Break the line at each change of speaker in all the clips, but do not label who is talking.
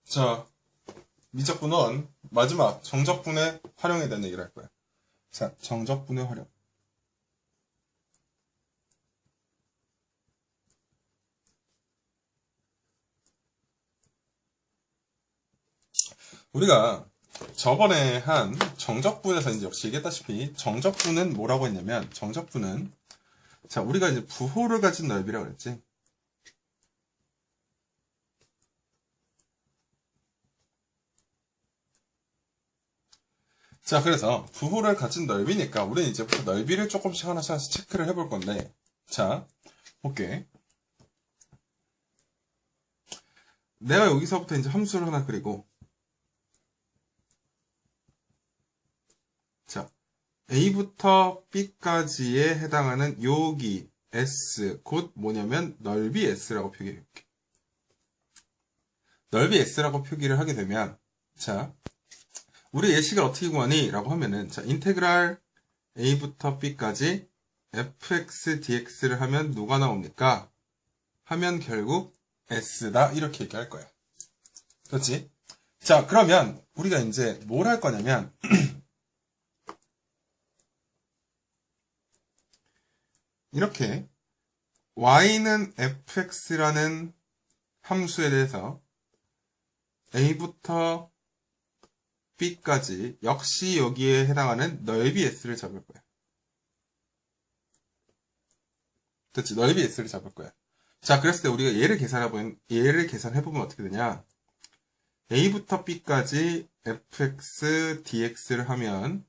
자, 미적분은 마지막 정적분의 활용에 대한 얘기를 할 거야. 자, 정적분의 활용. 우리가 저번에 한 정적분에서 이제 역시 얘기했다시피 정적분은 뭐라고 했냐면 정적분은 자, 우리가 이제 부호를 가진 넓이라고 그랬지. 자, 그래서 부호를 가진 넓이니까 우리는 이제부터 넓이를 조금씩 하나씩 체크를 해볼 건데, 자, 볼게. 내가 여기서부터 이제 함수를 하나 그리고, 자, A부터 B까지에 해당하는 여기 S, 곧 뭐냐면 넓이 S라고 표기해볼게. 넓이 S라고 표기를 하게 되면, 자, 우리 예식을 어떻게 구하니? 라고 하면은, 자, 인테그랄 A부터 B까지 fx dx를 하면 누가 나옵니까? 하면 결국 S다. 이렇게 얘기할 거야. 그렇지? 자, 그러면 우리가 이제 뭘 할 거냐면, 이렇게 y는 fx라는 함수에 대해서 A부터 B까지 역시 여기에 해당하는 넓이 S를 잡을 거야. 그렇지? 넓이 S를 잡을 거야. 자, 그랬을 때 우리가 얘를 계산해보면 어떻게 되냐? A부터 B까지 fx dx를 하면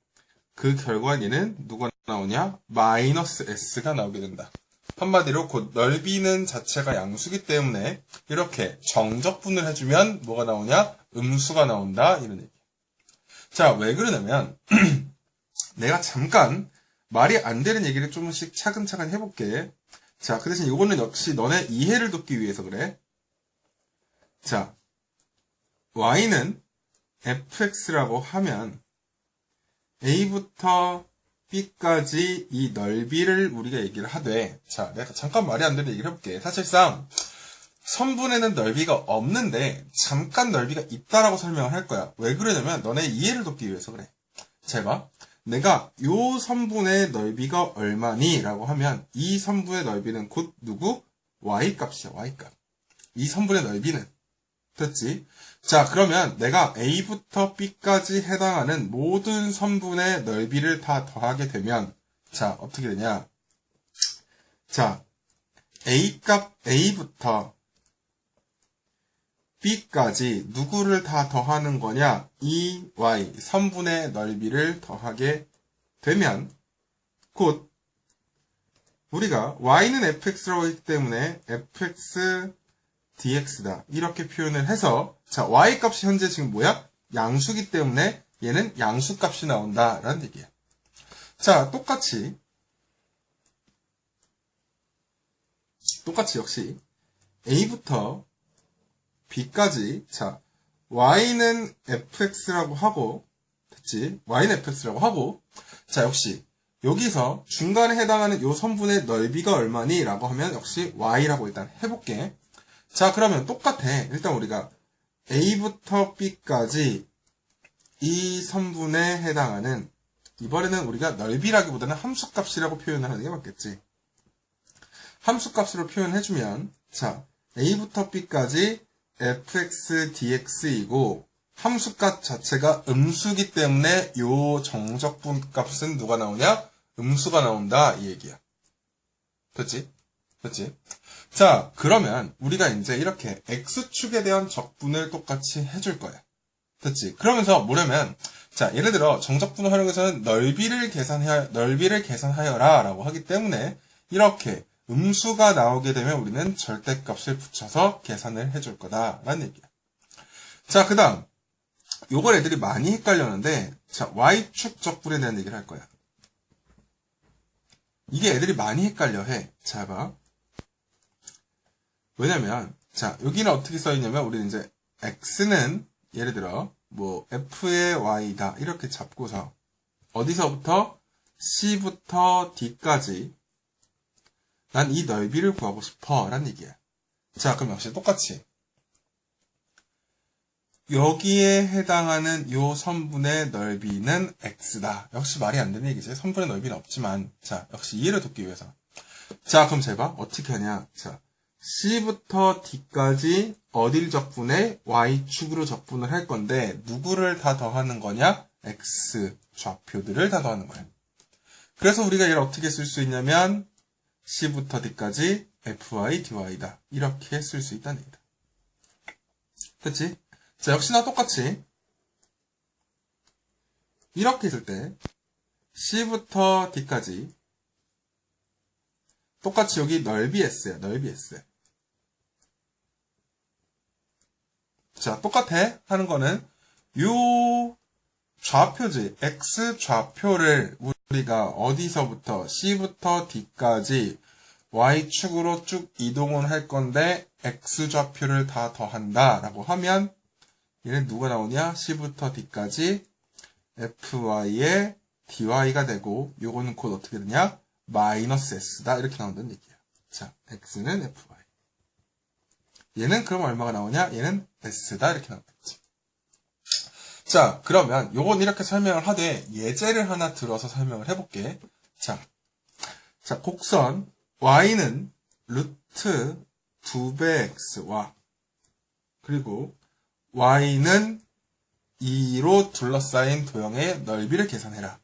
그 결과 얘는 누가 나오냐? 마이너스 S가 나오게 된다. 한마디로 곧 넓이는 자체가 양수기 때문에 이렇게 정적분을 해주면 뭐가 나오냐? 음수가 나온다. 이런 얘기. 자, 왜 그러냐면 내가 잠깐 말이 안 되는 얘기를 조금씩 차근차근 해볼게. 자, 그 대신 이거는 역시 너네 이해를 돕기 위해서 그래. 자, y는 fx라고 하면 A부터 B까지 이 넓이를 우리가 얘기를 하되, 자, 내가 잠깐 말이 안 되는 얘기를 해볼게. 사실상 선분에는 넓이가 없는데 잠깐 넓이가 있다라고 설명을 할 거야. 왜 그러냐면 너네 이해를 돕기 위해서 그래. 잘 봐. 내가 요 선분의 넓이가 얼마니? 라고 하면 이 선분의 넓이는 곧 누구? y값이야. y값. 이 선분의 넓이는. 됐지? 자, 그러면 내가 A부터 B까지 해당하는 모든 선분의 넓이를 다 더하게 되면, 자, 어떻게 되냐? 자, A부터 B까지 누구를 다 더하는 거냐? 이 Y, 선분의 넓이를 더하게 되면, 곧, 우리가 Y는 fx라고 했기 때문에 fx dx다. 이렇게 표현을 해서, 자, y 값이 현재 지금 뭐야? 양수기 때문에 얘는 양수 값이 나온다. 라는 얘기야. 자, 똑같이 역시 A부터 B까지, 자, y는 fx라고 하고, 됐지? y는 fx라고 하고, 자, 역시 여기서 중간에 해당하는 요 선분의 넓이가 얼마니? 라고 하면 역시 y라고 일단 해볼게. 자, 그러면 똑같아. 일단 우리가 A부터 B까지 이 선분에 해당하는, 이번에는 우리가 넓이라기보다는 함수값이라고 표현을 하는 게 맞겠지. 함수값으로 표현해주면, 자, A부터 B까지 fx dx이고 함수값 자체가 음수기 때문에 요 정적분 값은 누가 나오냐? 음수가 나온다. 이 얘기야. 됐지? 됐지? 자, 그러면 우리가 이제 이렇게 x축에 대한 적분을 똑같이 해줄 거야. 됐지? 그러면서 뭐냐면, 자, 예를 들어 정적분을 활용해서는 넓이를 계산하여라 라고 하기 때문에 이렇게 음수가 나오게 되면 우리는 절대값을 붙여서 계산을 해줄 거다 라는 얘기야. 자, 그 다음 요걸 애들이 많이 헷갈렸는데, 자, y축 적분에 대한 얘기를 할 거야. 이게 애들이 많이 헷갈려해. 자, 봐. 왜냐면, 자, 여기는 어떻게 써있냐면, 우리는 이제, x는, 예를 들어, 뭐, f의 y다. 이렇게 잡고서, 어디서부터? c부터 d까지, 난 이 넓이를 구하고 싶어. 라는 얘기야. 자, 그럼 역시 똑같이. 여기에 해당하는 요 선분의 넓이는 x다. 역시 말이 안 되는 얘기지. 선분의 넓이는 없지만, 자, 역시 이해를 돕기 위해서. 자, 그럼 잘 봐. 어떻게 하냐. 자, C부터 D까지 어딜 적분해? Y축으로 적분을 할 건데, 누구를 다 더하는 거냐? X 좌표들을 다 더하는 거야. 그래서 우리가 얘를 어떻게 쓸 수 있냐면, C부터 D까지 FY, DY다. 이렇게 쓸 수 있다는 얘기다. 됐지? 자, 역시나 똑같이, 이렇게 쓸 때, C부터 D까지, 똑같이 여기 넓이 S야, 넓이 S. 자, 똑같아. 하는 거는, 요 좌표지, X 좌표를 우리가 어디서부터, C부터 D까지 Y축으로 쭉 이동을 할 건데, X 좌표를 다 더한다. 라고 하면, 얘는 누가 나오냐? C부터 D까지 FY에 DY가 되고, 요거는 곧 어떻게 되냐? 마이너스 S다. 이렇게 나온다는 얘기야. 자, X는 FY. 얘는 그럼 얼마가 나오냐? 얘는 S다. 이렇게 나오겠지. 자, 그러면 요건 이렇게 설명을 하되 예제를 하나 들어서 설명을 해볼게. 자, 곡선 Y는 루트 2배 X와 그리고 Y는 2로 둘러싸인 도형의 넓이를 계산해라.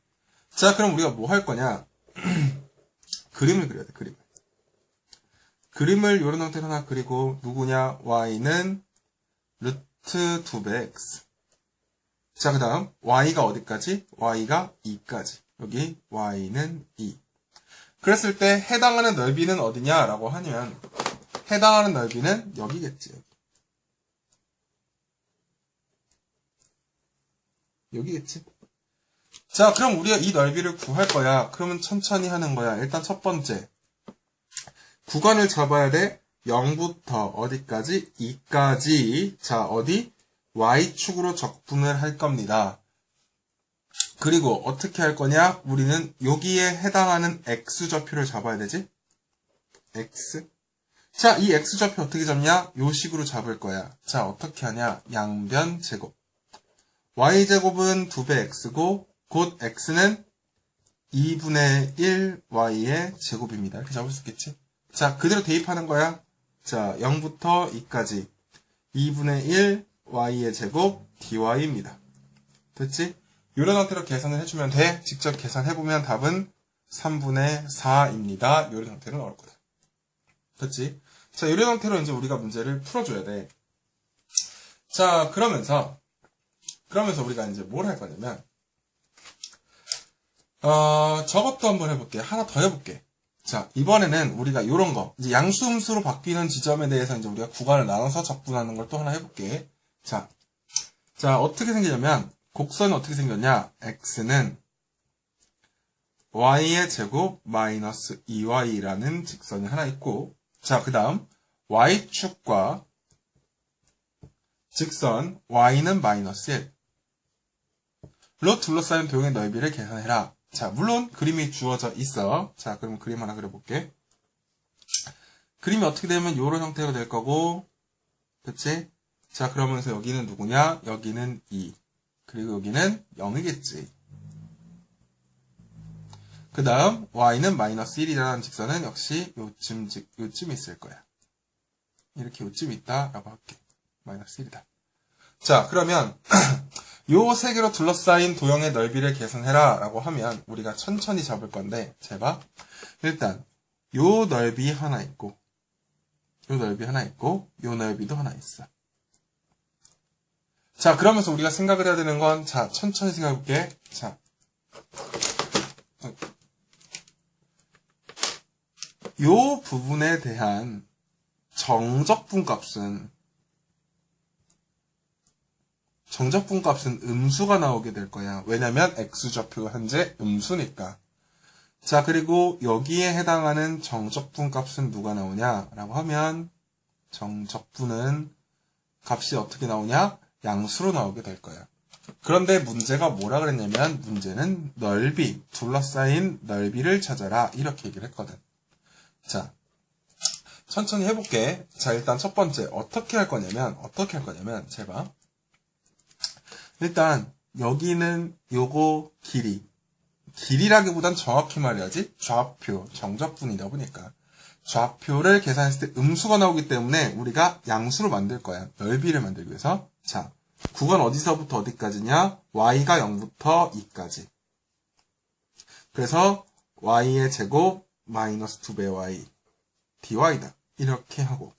자, 그럼 우리가 뭐 할 거냐? 그림을 그려야 돼, 그림을. 그림을 이런 형태로 하나 그리고, 누구냐? Y는 루트 2배 X. 자, 그 다음, Y가 어디까지? Y가 2까지. 여기, Y는 2. 그랬을 때, 해당하는 넓이는 어디냐? 라고 하면, 해당하는 넓이는 여기겠지, 여기. 여기겠지? 자, 그럼 우리가 이 넓이를 구할 거야. 그러면 천천히 하는 거야. 일단 첫 번째. 구간을 잡아야 돼. 0부터 어디까지? 2까지. 자, 어디? Y축으로 적분을 할 겁니다. 그리고 어떻게 할 거냐? 우리는 여기에 해당하는 X좌표를 잡아야 되지? X. 자, 이 X좌표 어떻게 잡냐? 요 식으로 잡을 거야. 자, 어떻게 하냐? 양변 제곱. Y제곱은 2배 X고, 곧 X는 2분의 1 Y의 제곱입니다. 이렇게 잡을 수 있겠지? 자, 그대로 대입하는 거야. 자, 0부터 2까지 2분의 1 Y의 제곱 DY입니다. 됐지? 이런 형태로 계산을 해주면 돼. 직접 계산해보면 답은 3분의 4입니다. 이런 형태로 나올 거다. 됐지? 자, 이런 형태로 이제 우리가 문제를 풀어줘야 돼. 자, 그러면서 우리가 이제 뭘 할 거냐면, 저것도 한번 해볼게. 하나 더 해볼게. 자, 이번에는 우리가 요런 거, 이제 양수음수로 바뀌는 지점에 대해서 이제 우리가 구간을 나눠서 적분하는 걸 또 하나 해볼게. 자, 어떻게 생기냐면, 곡선은 어떻게 생겼냐? X는 Y의 제곱 마이너스 2Y라는 직선이 하나 있고, 자, 그 다음, Y축과 직선 Y는 마이너스 1. 로 둘러싸인 도형의 넓이를 계산해라. 자, 물론 그림이 주어져 있어. 자, 그럼 그림 하나 그려볼게. 그림이 어떻게 되면 이런 형태로 될 거고, 그치? 자, 그러면서 여기는 누구냐? 여기는 2. 그리고 여기는 0이겠지. 그 다음, Y는 마이너스 1이라는 직선은 역시 요쯤 있을 거야. 이렇게 요쯤 있다라고 할게. 마이너스 1이다. 자, 그러면, 요 세 개로 둘러싸인 도형의 넓이를 계산해라 라고 하면 우리가 천천히 잡을 건데, 잘 봐. 일단 요 넓이 하나 있고 요 넓이 하나 있고 요 넓이도 하나 있어. 자, 그러면서 우리가 생각을 해야 되는 건, 자, 천천히 생각해볼게. 자, 요 부분에 대한 정적분값은 음수가 나오게 될 거야. 왜냐면 X좌표가 현재 음수니까. 자, 그리고 여기에 해당하는 정적분값은 누가 나오냐? 라고 하면 정적분은 값이 어떻게 나오냐? 양수로 나오게 될 거야. 그런데 문제가 뭐라 그랬냐면, 문제는 넓이, 둘러싸인 넓이를 찾아라. 이렇게 얘기를 했거든. 자, 천천히 해볼게. 자, 일단 첫 번째, 어떻게 할 거냐면, 잘 봐. 일단 여기는 요거 길이라기보단 정확히 말해야지 좌표, 정적분이다 보니까 좌표를 계산했을 때 음수가 나오기 때문에 우리가 양수로 만들 거야. 넓이를 만들기 위해서. 자, 구간 어디서부터 어디까지냐? y가 0부터 2까지. 그래서 y의 제곱 마이너스 2배 y dy다. 이렇게 하고.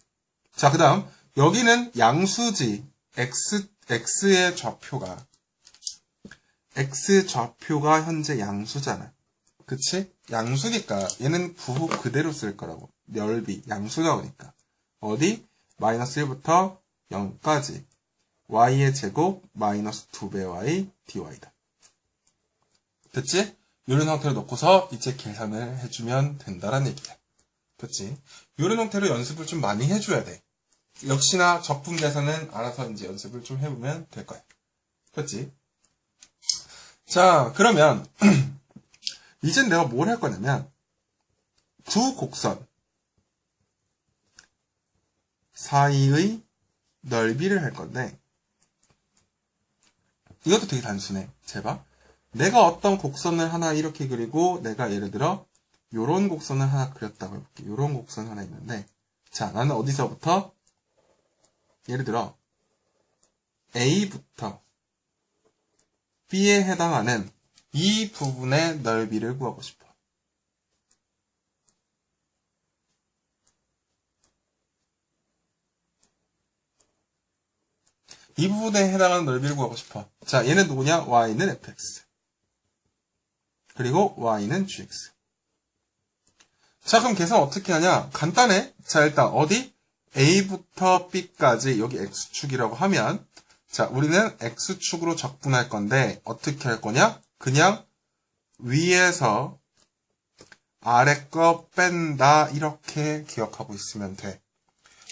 자, 그 다음 여기는 양수지. x의 좌표가 x 좌표가 현재 양수잖아. 그치? 양수니까 얘는 부호 그대로 쓸 거라고. 넓이, 양수가 오니까. 어디? 마이너스 1부터 0까지. y의 제곱 마이너스 2배 y dy다. 됐지? 이런 형태로 놓고서 이제 계산을 해주면 된다라는 얘기야. 됐지? 이런 형태로 연습을 좀 많이 해줘야 돼. 역시나 적분 계산은 알아서 이제 연습을 좀 해보면 될 거야. 됐지? 자, 그러면 이젠 내가 뭘 할 거냐면 두 곡선 사이의 넓이를 할 건데 이것도 되게 단순해. 제발. 내가 어떤 곡선을 하나 이렇게 그리고 내가 예를 들어 요런 곡선을 하나 그렸다고 해볼게. 요런 곡선 하나 있는데 자, 나는 어디서부터 예를 들어 A부터 B에 해당하는 이 부분의 넓이를 구하고 싶어. 이 부분에 해당하는 넓이를 구하고 싶어. 자, 얘는 누구냐? y는 fx. 그리고 y는 gx. 자, 그럼 계산 어떻게 하냐? 간단해. 자, 일단 어디? A부터 B까지 여기 x축이라고 하면 자, 우리는 x축으로 적분할 건데 어떻게 할 거냐? 그냥 위에서 아래 거 뺀다 이렇게 기억하고 있으면 돼.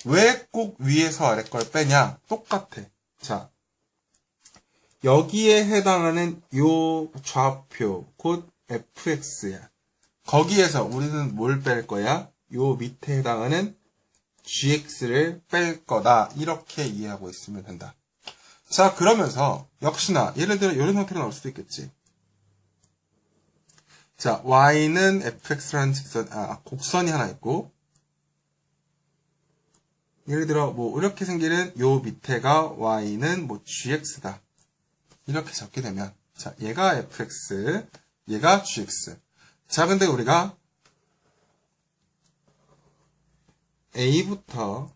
왜 꼭 위에서 아래 걸 빼냐? 똑같아. 자, 여기에 해당하는 요 좌표 곧 fx야. 거기에서 우리는 뭘 뺄 거야? 요 밑에 해당하는 gx를 뺄 거다. 이렇게 이해하고 있으면 된다. 자, 그러면서 역시나 예를 들어 이런 형태로 나올 수도 있겠지. 자, y는 fx라는 곡선이 하나 있고 예를 들어 뭐 이렇게 생기는 요 밑에가 y는 뭐 gx다. 이렇게 적게 되면 자, 얘가 fx, 얘가 gx. 자, 근데 우리가 A부터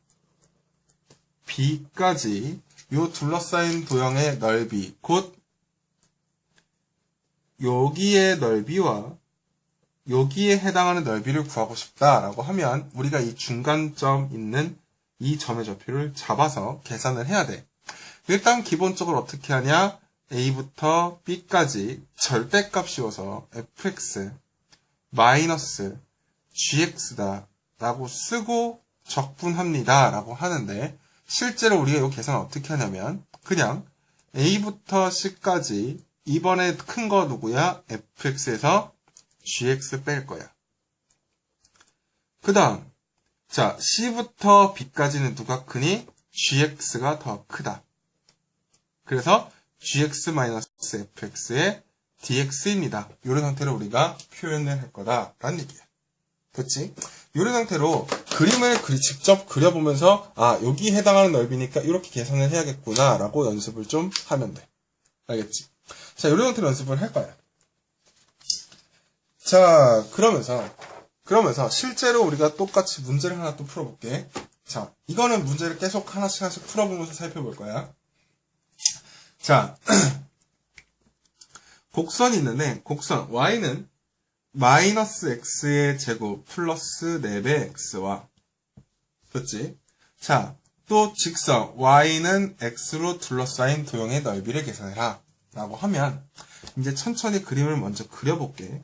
B까지 요 둘러싸인 도형의 넓이, 곧 여기의 넓이와 여기에 해당하는 넓이를 구하고 싶다라고 하면 우리가 이 중간점 있는 이 점의 좌표를 잡아서 계산을 해야 돼. 일단 기본적으로 어떻게 하냐? A부터 B까지 절대값 씌워서 fx 마이너스 gx다 라고 쓰고 적분합니다 라고 하는데 실제로 우리가 이 계산을 어떻게 하냐면 그냥 A부터 C까지 이번에 큰 거 누구야? fx에서 gx 뺄 거야. 그 다음 자, C부터 B까지는 누가 크니? gx가 더 크다. 그래서 gx-fx의 dx입니다. 이런 형태로 우리가 표현을 할 거다라는 얘기야. 됐지? 이런 형태로 그림을 직접 그려보면서 여기 해당하는 넓이니까 이렇게 계산을 해야겠구나 라고 연습을 좀 하면 돼. 알겠지? 자, 이런 형태로 연습을 할 거야. 자, 그러면서 실제로 우리가 똑같이 문제를 하나 또 풀어볼게. 자, 이거는 문제를 계속 하나씩 풀어보면서 살펴볼 거야. 자, 곡선이 있는데 곡선 y는 마이너스 x의 제곱 플러스 4배 x와 됐지? 자, 또 직선 y는 x로 둘러싸인 도형의 넓이를 계산해라 라고 하면 이제 천천히 그림을 먼저 그려볼게.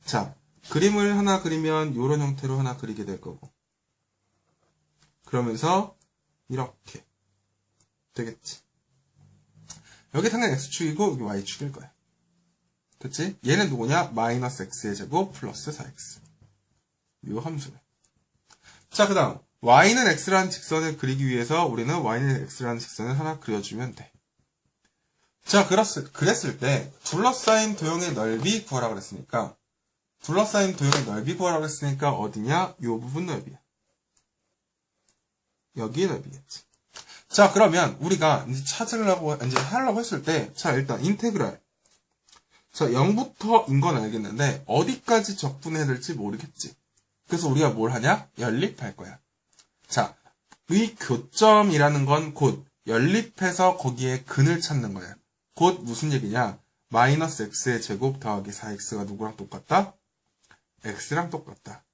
자, 그림을 하나 그리면 이런 형태로 하나 그리게 될 거고 그러면서 이렇게 되겠지. 여기 당연 x축이고 여기 y축일 거야. 됐지? 얘는 누구냐? 마이너스 x의 제곱 플러스 4x. 이 함수네. 자, 그 다음 y는 x라는 직선을 그리기 위해서 우리는 y는 x라는 직선을 하나 그려주면 돼. 자, 그랬을 때 둘러싸인 도형의 넓이 구하라 그랬으니까 둘러싸인 도형의 넓이 구하라 그랬으니까 어디냐? 요 부분 넓이야. 여기의 넓이겠지. 자, 그러면 우리가 이제 하려고 했을 때, 자, 일단 인테그랄. 자, 0부터인 건 알겠는데 어디까지 적분해야 될지 모르겠지. 그래서 우리가 뭘 하냐? 연립할 거야. 자, 의 교점이라는 건 곧 연립해서 거기에 근을 찾는 거야. 곧 무슨 얘기냐? 마이너스 x의 제곱 더하기 4x가 누구랑 똑같다? x랑 똑같다.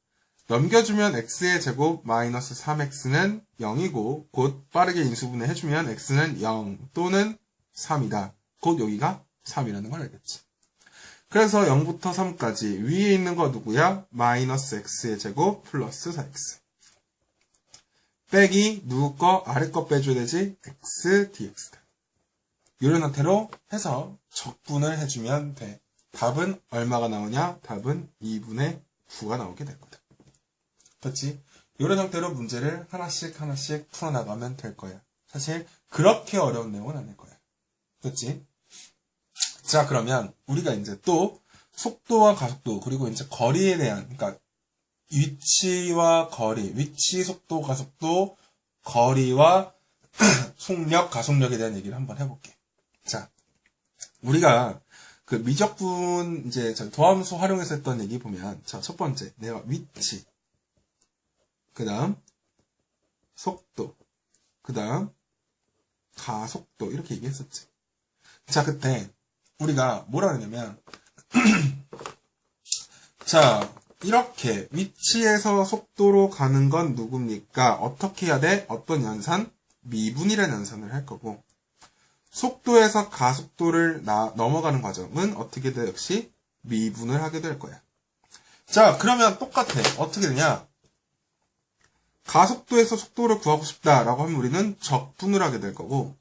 넘겨주면 x의 제곱 마이너스 3x는 0이고 곧 빠르게 인수분해 해주면 x는 0 또는 3이다. 곧 여기가 3이라는 걸 알겠지. 그래서 0부터 3까지 위에 있는 거 누구야? 마이너스 x의 제곱 플러스 4x. 빼기 누구 거? 아래 거 빼줘야 되지? x dx다. 이런 형태로 해서 적분을 해주면 돼. 답은 얼마가 나오냐? 답은 2분의 9가 나오게 될 거다. 그렇지? 이런 형태로 문제를 하나씩 풀어나가면 될 거야. 사실 그렇게 어려운 내용은 아닐 거야. 그렇지? 자, 그러면 우리가 이제 또 속도와 가속도 그리고 이제 거리에 대한, 그러니까 위치와 거리, 위치, 속도, 가속도, 거리와 속력, 가속력에 대한 얘기를 한번 해볼게. 자, 우리가 그 미적분 이제 도함수 활용해서 했던 얘기 보면, 자, 첫 번째 내가 위치, 그 다음 속도, 그 다음 가속도 이렇게 얘기했었지. 자, 그때 우리가 뭐라 그러냐면 자, 이렇게 위치에서 속도로 가는 건 누굽니까? 어떻게 해야 돼? 어떤 연산? 미분이라는 연산을 할 거고, 속도에서 가속도를 넘어가는 과정은 어떻게 돼? 역시 미분을 하게 될 거야. 자, 그러면 똑같아. 어떻게 되냐? 가속도에서 속도를 구하고 싶다라고 하면 우리는 적분을 하게 될 거고,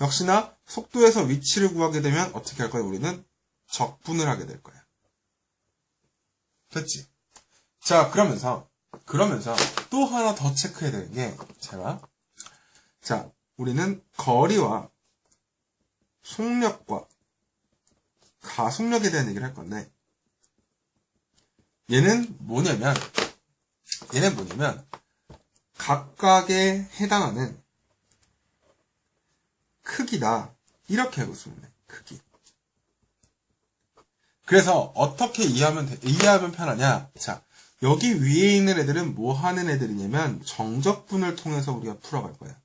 역시나 속도에서 위치를 구하게 되면 어떻게 할 거야? 우리는 적분을 하게 될 거야. 됐지? 자, 그러면서 또 하나 더 체크해야 되는 게, 자, 우리는 거리와 속력과 가속력에 대한 얘기를 할 건데, 얘는 뭐냐면 각각에 해당하는 크기다. 이렇게 하고 있으면 돼. 크기. 그래서 어떻게 이해하면 편하냐? 자, 여기 위에 있는 애들은 뭐 하는 애들이냐면 정적분을 통해서 우리가 풀어갈 거야.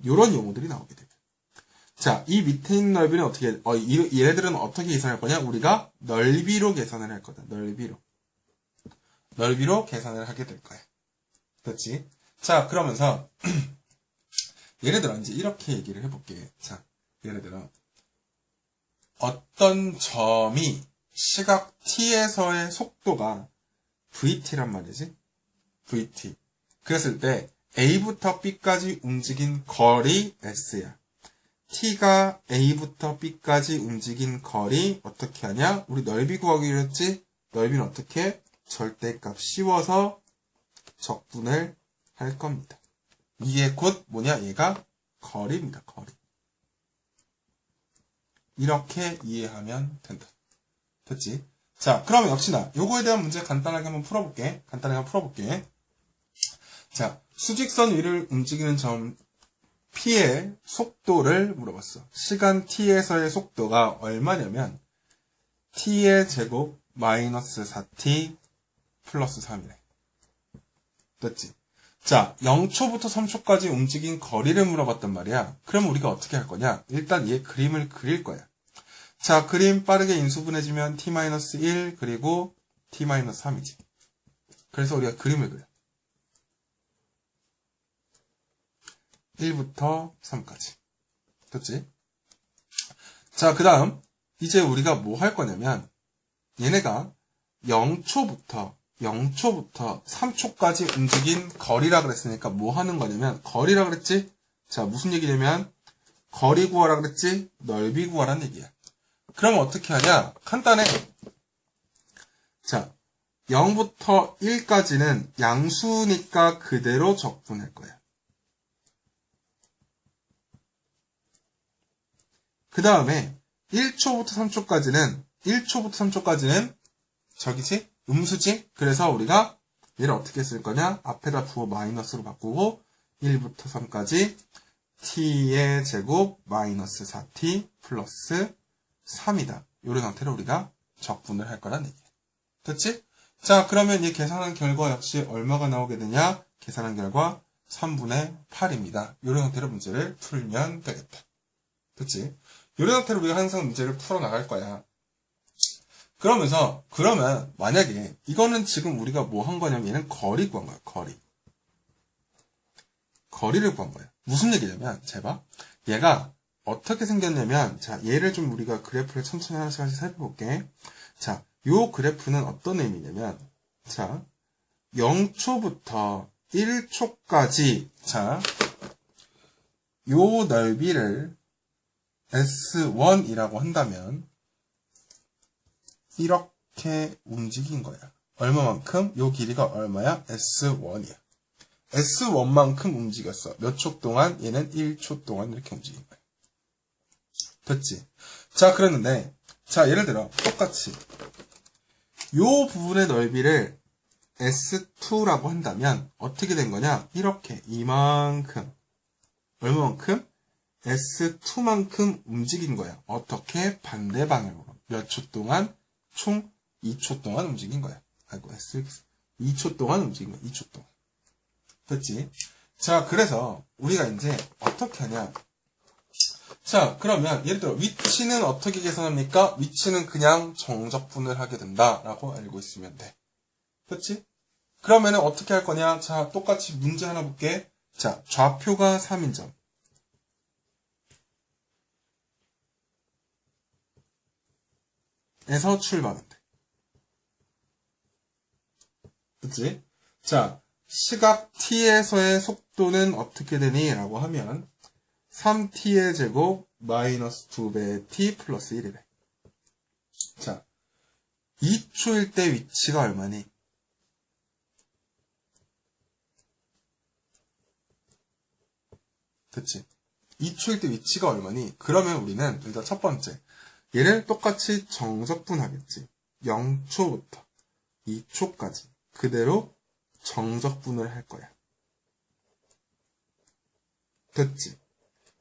요런 용어들이 나오게 돼요. 자, 이 밑에 있는 넓이는 얘네들은 어떻게 계산할 거냐? 우리가 넓이로 계산을 할 거다. 넓이로 계산을 하게 될 거야. 그렇지? 자, 그러면서 예를 들어 이제 이렇게 얘기를 해볼게. 자, 예를 들어 어떤 점이 시각 t에서의 속도가 vt란 말이지. vt. 그랬을 때 a부터 b까지 움직인 거리 s야. t가 a부터 b까지 움직인 거리 어떻게 하냐? 우리 넓이 구하기로 했지? 넓이는 어떻게? 절대값 씌워서 적분을 할 겁니다. 이게 곧 뭐냐? 얘가 거리입니다. 거리. 이렇게 이해하면 된다. 됐지? 자, 그러면 역시나 요거에 대한 문제 간단하게 한번 풀어볼게. 자, 수직선 위를 움직이는 점 P의 속도를 물어봤어. 시간 T에서의 속도가 얼마냐면 T의 제곱 마이너스 4T 플러스 3이래. 됐지? 자, 0초부터 3초까지 움직인 거리를 물어봤단 말이야. 그럼 우리가 어떻게 할 거냐? 일단 얘 그림을 그릴 거야. 자, 그림 빠르게 인수분해지면 t-1 그리고 t-3이지. 그래서 우리가 그림을 그려. 1부터 3까지. 됐지? 자, 그 다음 이제 우리가 뭐 할 거냐면 얘네가 0초부터 3초까지 움직인 거리라 그랬으니까 뭐 하는 거냐면 거리라 그랬지? 자, 무슨 얘기냐면 거리 구하라 그랬지? 넓이 구하라는 얘기야. 그럼 어떻게 하냐? 간단해. 자, 0부터 1까지는 양수니까 그대로 적분할 거야. 그 다음에 1초부터 3초까지는 저기지? 음수지? 그래서 우리가 얘를 어떻게 쓸 거냐? 앞에다 부호 마이너스로 바꾸고 1부터 3까지 t의 제곱 마이너스 4t 플러스 3이다. 이런 형태로 우리가 적분을 할 거란 얘기야. 됐지? 자, 그러면 이 계산한 결과 역시 얼마가 나오게 되냐? 계산한 결과 3분의 8입니다. 이런 형태로 문제를 풀면 되겠다. 됐지? 이런 형태로 우리가 항상 문제를 풀어나갈 거야. 그러면 만약에 이거는 지금 우리가 뭐 한 거냐면 얘는 거리 구한 거야. 거리를 구한 거야. 무슨 얘기냐면 잘 봐. 얘가 어떻게 생겼냐면 자, 얘를 좀 우리가 그래프를 천천히 하나씩 살펴볼게. 자, 요 그래프는 어떤 의미냐면 자, 0초부터 1초까지 자, 요 넓이를 S1이라고 한다면 이렇게 움직인 거야. 얼마만큼? 요 길이가 얼마야? S1이야. S1만큼 움직였어. 몇 초 동안? 얘는 1초 동안 이렇게 움직인 거야. 됐지? 자, 그랬는데 자, 예를 들어 똑같이 요 부분의 넓이를 S2라고 한다면 어떻게 된 거냐? 이렇게 이만큼 얼마만큼? S2만큼 움직인 거야. 어떻게? 반대 방향으로. 몇 초 동안? 총 2초 동안 움직인 거야. 아이고, SX. 2초 동안 움직인 거야. 2초 동안. 됐지? 자, 그래서 우리가 이제 어떻게 하냐? 자, 그러면 예를 들어 위치는 어떻게 계산합니까? 위치는 그냥 정적분을 하게 된다라고 알고 있으면 돼. 됐지? 그러면은 어떻게 할 거냐? 자, 똑같이 문제 하나 볼게. 자, 좌표가 3인점. 에서 출발한대. 그치? 자, 시각 t에서의 속도는 어떻게 되니? 라고 하면 3t의 제곱 마이너스 2배의 t 플러스 1이래. 자, 2초일 때 위치가 얼마니? 그치? 2초일 때 위치가 얼마니? 그러면 우리는 일단 첫 번째 얘를 똑같이 정적분하겠지. 0초부터 2초까지 그대로 정적분을 할 거야. 됐지?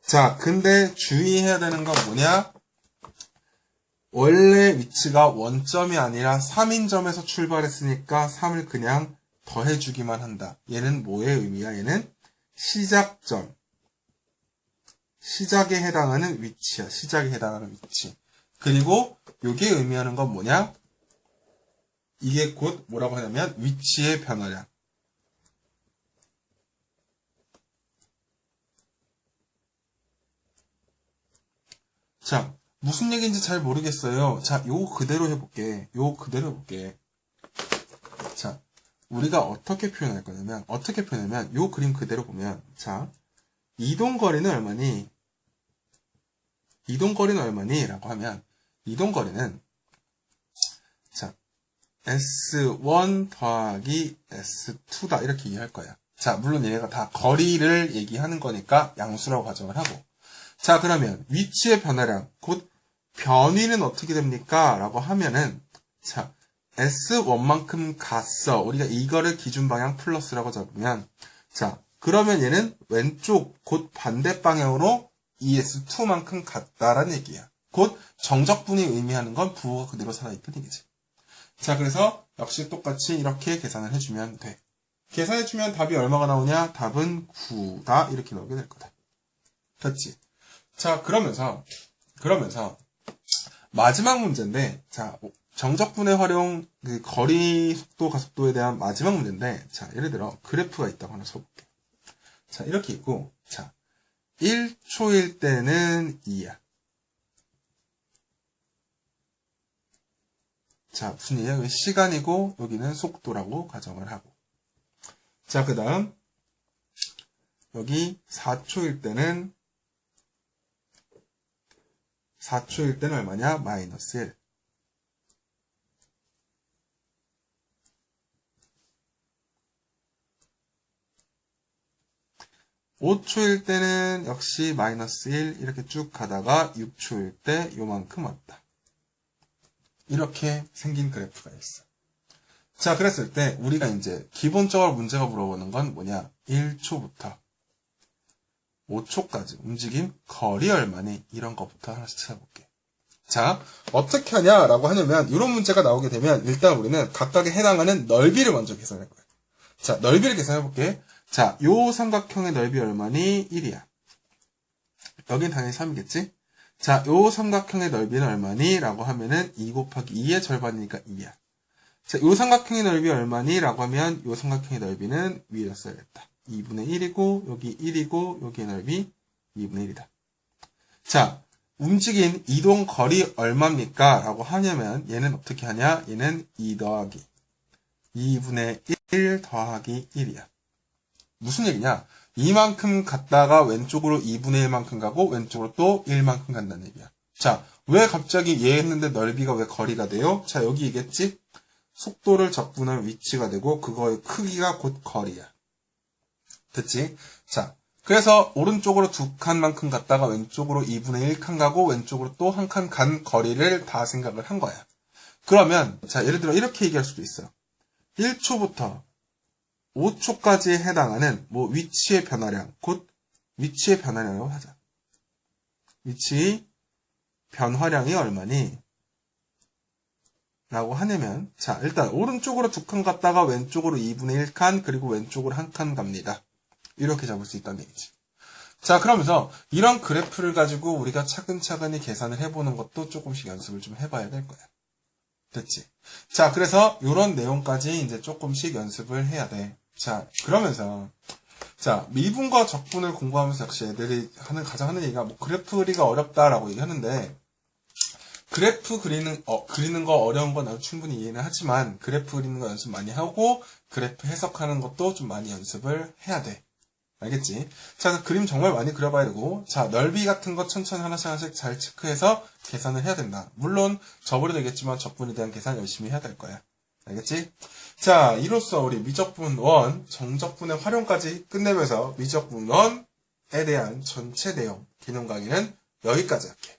자, 근데 주의해야 되는 건 뭐냐? 원래 위치가 원점이 아니라 3인점에서 출발했으니까 3을 그냥 더해주기만 한다. 얘는 뭐의 의미야? 얘는 시작점. 시작에 해당하는 위치야. 시작에 해당하는 위치. 그리고 이게 의미하는 건 뭐냐? 이게 곧 뭐라고 하냐면 위치의 변화량. 자, 무슨 얘기인지 잘 모르겠어요. 자, 요거 그대로 해볼게. 자, 우리가 어떻게 표현할 거냐면 요 그림 그대로 보면 자, 이동거리는 얼마니? 라고 하면 이동거리는 자, S1 더하기 S2다 이렇게 이해할 거야. 자, 물론 얘네가 다 거리를 얘기하는 거니까 양수라고 가정을 하고 자, 그러면 위치의 변화량 곧 변위는 어떻게 됩니까? 라고 하면은 자, S1만큼 갔어. 우리가 이거를 기준 방향 플러스라고 잡으면 자, 그러면 얘는 왼쪽 곧 반대 방향으로 ES2만큼 갔다라는 얘기야. 곧 정적분이 의미하는 건 부호가 그대로 살아있다는 얘기지. 자, 그래서 역시 똑같이 이렇게 계산을 해주면 돼. 계산해주면 답이 얼마가 나오냐? 답은 9다. 이렇게 나오게 될 거다. 됐지? 자, 그러면서 마지막 문제인데 자, 정적분의 활용, 그 거리 속도, 가속도에 대한 마지막 문제인데 자, 예를 들어 그래프가 있다고 하나 써볼게. 자, 이렇게 있고 자, 1초일 때는 2야. 자, 무슨 얘기야? 여기 시간이고 여기는 속도라고 가정을 하고 자, 그 다음 여기 4초일 때는 얼마냐? 마이너스 1. 5초일 때는 역시 마이너스 1 이렇게 쭉 가다가 6초일 때 요만큼 왔다. 이렇게 생긴 그래프가 있어. 자, 그랬을 때 우리가 이제 기본적으로 문제가 물어보는 건 뭐냐? 1초부터 5초까지 움직임 거리 얼마니? 이런 거부터 하나씩 찾아볼게. 자, 어떻게 하냐라고 하냐면 이런 문제가 나오게 되면 일단 우리는 각각에 해당하는 넓이를 먼저 계산할 거야. 자, 넓이를 계산해볼게. 자, 요 삼각형의 넓이 얼마니? 1이야. 여긴 당연히 3이겠지? 자, 요 삼각형의 넓이는 얼마니? 라고 하면은 2 곱하기 2의 절반이니까 2야. 자, 요 삼각형의 넓이 얼마니? 라고 하면 요 삼각형의 넓이는 위에다 써야겠다. 2분의 1이고 여기 1이고 여기의 넓이 2분의 1이다. 자, 움직인 이동 거리 얼마입니까? 라고 하냐면 얘는 어떻게 하냐? 얘는 2 더하기 2분의 1 더하기 1이야. 무슨 얘기냐? 이만큼 갔다가 왼쪽으로 2분의 1만큼 가고 왼쪽으로 또 1만큼 간다는 얘기야. 자, 왜 갑자기 얘 했는데 넓이가 왜 거리가 돼요? 자, 여기겠지? 속도를 적분한 위치가 되고 그거의 크기가 곧 거리야. 됐지? 자, 그래서 오른쪽으로 2칸만큼 갔다가 왼쪽으로 2분의 1칸 가고 왼쪽으로 또 한 칸 간 거리를 다 생각을 한 거야. 그러면 자, 예를 들어 이렇게 얘기할 수도 있어요. 1초부터 5초까지에 해당하는 뭐 위치의 변화량, 곧 위치의 변화량이라고 하자. 위치 변화량이 얼마니? 라고 하냐면 자, 일단 오른쪽으로 2칸 갔다가 왼쪽으로 2분의 1칸 그리고 왼쪽으로 1칸 갑니다. 이렇게 잡을 수 있다는 얘기지. 자, 그러면서 이런 그래프를 가지고 우리가 차근차근히 계산을 해보는 것도 조금씩 연습을 좀 해봐야 될 거야. 됐지? 자, 그래서 이런 내용까지 이제 조금씩 연습을 해야 돼. 자, 그러면서 자, 미분과 적분을 공부하면서 역시 애들이 가장 하는 얘기가 뭐 그래프 그리기가 어렵다라고 얘기하는데 그래프 그리는 거 어려운 건 나도 충분히 이해는 하지만 그래프 그리는 거 연습 많이 하고 그래프 해석하는 것도 좀 많이 연습을 해야 돼. 알겠지? 자, 그림 정말 많이 그려봐야 되고, 자, 넓이 같은 거 천천히 하나씩 잘 체크해서 계산을 해야 된다. 물론, 저번에도 얘기했지만 적분에 대한 계산 열심히 해야 될 거야. 알겠지? 자, 이로써 우리 미적분 1, 정적분의 활용까지 끝내면서 미적분 1에 대한 전체 내용, 개념 강의는 여기까지 할게.